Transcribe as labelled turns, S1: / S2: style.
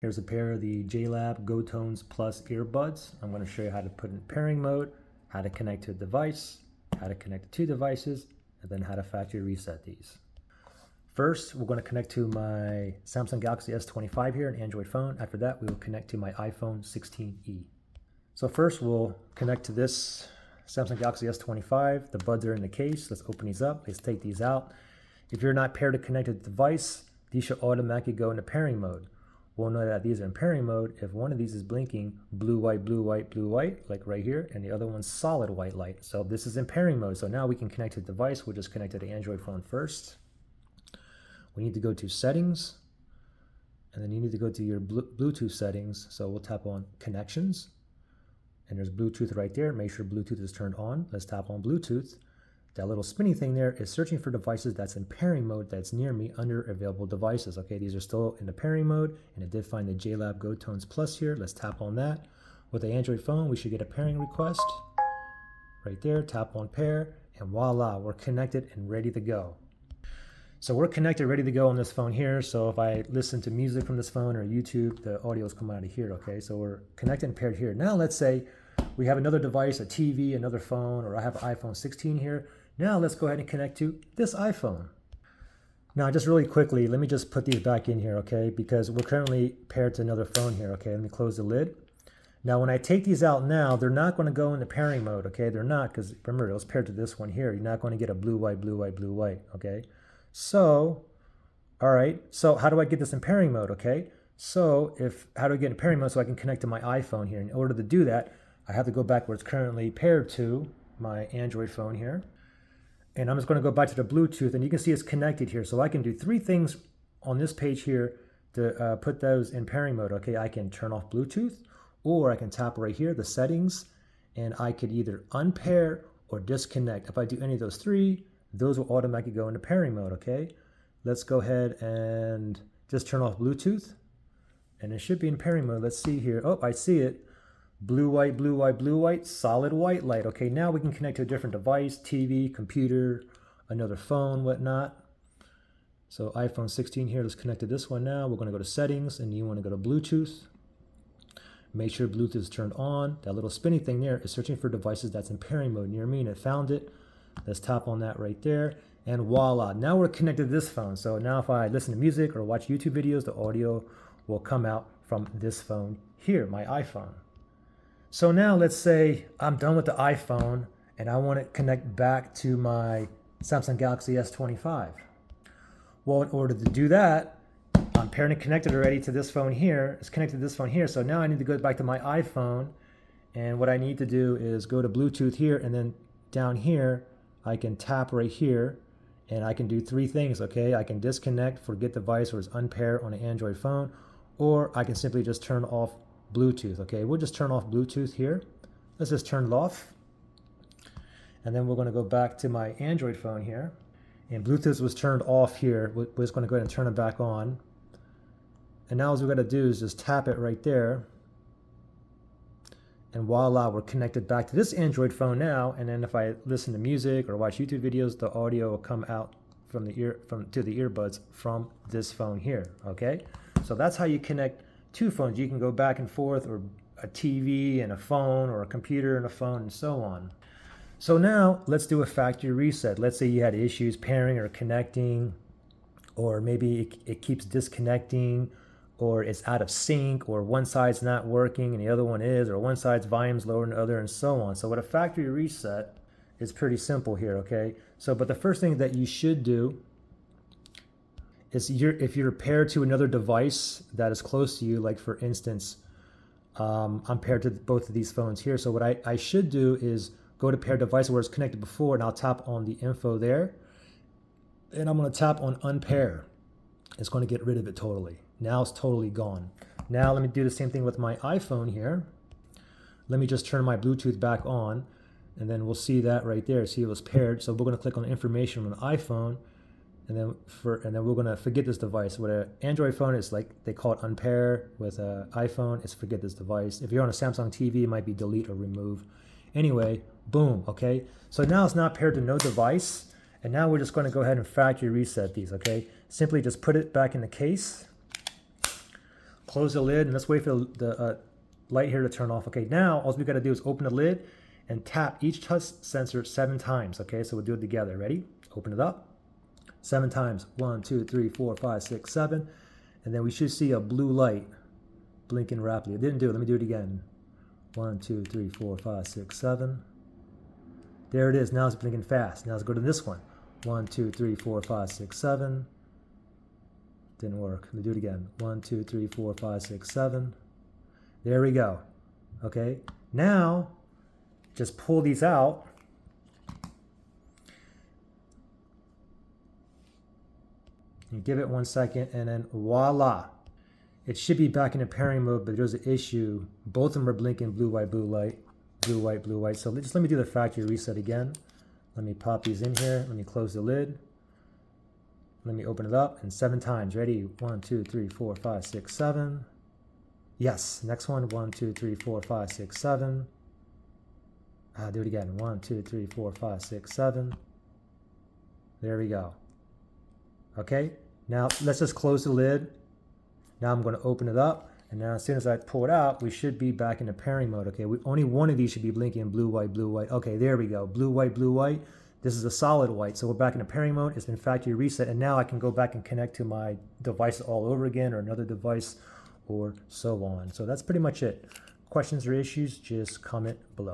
S1: Here's a pair of the JLab Go Tones Plus earbuds. I'm going to show you how to put in pairing mode, how to connect to a device, how to connect to two devices, and then how to factory reset these. First, we're going to connect to my Samsung Galaxy S25 here, an Android phone. After that, we will connect to my iPhone 16e. So first, we'll connect to this Samsung Galaxy S25. The buds are in the case. Let's open these up. Let's take these out. If you're not paired to connected device, these should automatically go into pairing mode. We'll know that these are in pairing mode if one of these is blinking blue, white, blue, white, blue, white, like right here, and the other one's solid white light. So this is in pairing mode. So now we can connect to the device. We'll just connect to the Android phone first. We need to go to settings, and then you need to go to your Bluetooth settings. So we'll tap on connections, and there's Bluetooth right there. Make sure Bluetooth is turned on. Let's tap on Bluetooth. That little spinny thing there is searching for devices that's in pairing mode that's near me under available devices. Okay, these are still in the pairing mode, and it did find the JLab Go Tones Plus here. Let's tap on that. With the Android phone, we should get a pairing request right there. Tap on pair, and voila, we're connected and ready to go. So we're connected, ready to go on this phone here. So if I listen to music from this phone or YouTube, the audio is coming out of here. Okay, so we're connected and paired here. Now let's say we have another device, a TV, another phone, or I have an iPhone 16 here. Now let's go ahead and connect to this iPhone. Now just really quickly, let me just put these back in here, okay? Because we're currently paired to another phone here, okay? Let me close the lid. Now when I take these out now, they're not going to go into pairing mode, okay? They're not, because remember, it was paired to this one here. You're not going to get a blue, white, blue, white, blue, white, okay? So, all right, so how do I get this in pairing mode, okay? So how do I get in pairing mode so I can connect to my iPhone here? In order to do that, I have to go back where it's currently paired to my Android phone here. And I'm just going to go back to the Bluetooth, and you can see it's connected here. So I can do three things on this page here to put those in pairing mode. Okay, I can turn off Bluetooth, or I can tap right here, the settings, and I could either unpair or disconnect. If I do any of those three, those will automatically go into pairing mode. Okay, let's go ahead and just turn off Bluetooth, and it should be in pairing mode. Let's see here. Oh, I see it. Blue, white, blue, white, blue, white, solid white light. Okay, now we can connect to a different device, TV, computer, another phone, whatnot. So iPhone 16 here, let's connect to this one now. We're going to go to settings, and you want to go to Bluetooth. Make sure Bluetooth is turned on. That little spinny thing there is searching for devices that's in pairing mode near me, and it found it. Let's tap on that right there, and voila. Now we're connected to this phone. So now if I listen to music or watch YouTube videos, the audio will come out from this phone here, my iPhone. So now let's say I'm done with the iPhone and I want to connect back to my Samsung Galaxy S25. Well, in order to do that, I'm paired and connected already to this phone here. It's connected to this phone here. So now I need to go back to my iPhone. And what I need to do is go to Bluetooth here, and then down here, I can tap right here, and I can do three things, okay? I can disconnect, forget device, or it's unpaired on an Android phone, or I can simply just turn off Bluetooth. Okay, we'll just turn off Bluetooth here. Let's just turn it off. And then we're going to go back to my Android phone here. And Bluetooth was turned off here. We're just going to go ahead and turn it back on. And now all we're going to do is just tap it right there. And voila, we're connected back to this Android phone now. And then if I listen to music or watch YouTube videos, the audio will come out from the to the earbuds from this phone here. Okay, so that's how you connect two phones. You can go back and forth, or a TV and a phone, or a computer and a phone, and so on. So now let's do a factory reset. Let's say you had issues pairing or connecting, or maybe it keeps disconnecting, or it's out of sync, or one side's not working and the other one is, or one side's volume's lower than the other, and so on. So with a factory reset, it's pretty simple here, okay? So, but the first thing that you should do is if you're paired to another device that is close to you, like for instance, I'm paired to both of these phones here. So what I should do is go to paired device where it's connected before, and I'll tap on the info there. And I'm going to tap on unpair. It's going to get rid of it totally. Now it's totally gone. Now let me do the same thing with my iPhone here. Let me just turn my Bluetooth back on, and then we'll see that right there. See, it was paired. So we're going to click on information on the iPhone. And then we're gonna forget this device. With an Android phone, it's like they call it unpair. With an iPhone, it's forget this device. If you're on a Samsung TV, it might be delete or remove. Anyway, boom, okay? So now it's not paired to no device. And now we're just gonna go ahead and factory reset these, okay? Simply just put it back in the case. Close the lid and let's wait for the light here to turn off. Okay, now all we got to do is open the lid and tap each touch sensor 7 times. Okay, so we'll do it together. Ready? Open it up. 7 times. 1, 2, 3, 4, 5, 6, 7. And then we should see a blue light blinking rapidly. It didn't do it. Let me do it again. 1, 2, 3, 4, 5, 6, 7. There it is. Now it's blinking fast. Now let's go to this one. 1, 2, 3, 4, 5, 6, 7. Didn't work. Let me do it again. 1, 2, 3, 4, 5, 6, 7. There we go. Okay. Now, just pull these out. And give it 1 second, and then voila. It should be back in the pairing mode, but there's an issue. Both of them are blinking blue, white, blue light. Blue, white, blue, white. So just let me do the factory reset again. Let me pop these in here. Let me close the lid. Let me open it up, and 7 times. Ready? 1, 2, 3, 4, 5, 6, 7. Yes. Next one. 1, 2, 3, 4, 5, 6, 7. Do it again. 1, 2, 3, 4, 5, 6, 7. There we go. Okay. Now let's just close the lid. Now I'm going to open it up, and now as soon as I pull it out, we should be back in the pairing mode. Okay. Only one of these should be blinking blue, white, blue, white. Okay. There we go. Blue, white, blue, white. This is a solid white, so we're back in the pairing mode. It's been factory reset, and now I can go back and connect to my device all over again, or another device, or so on. So that's pretty much it. Questions or issues, just comment below.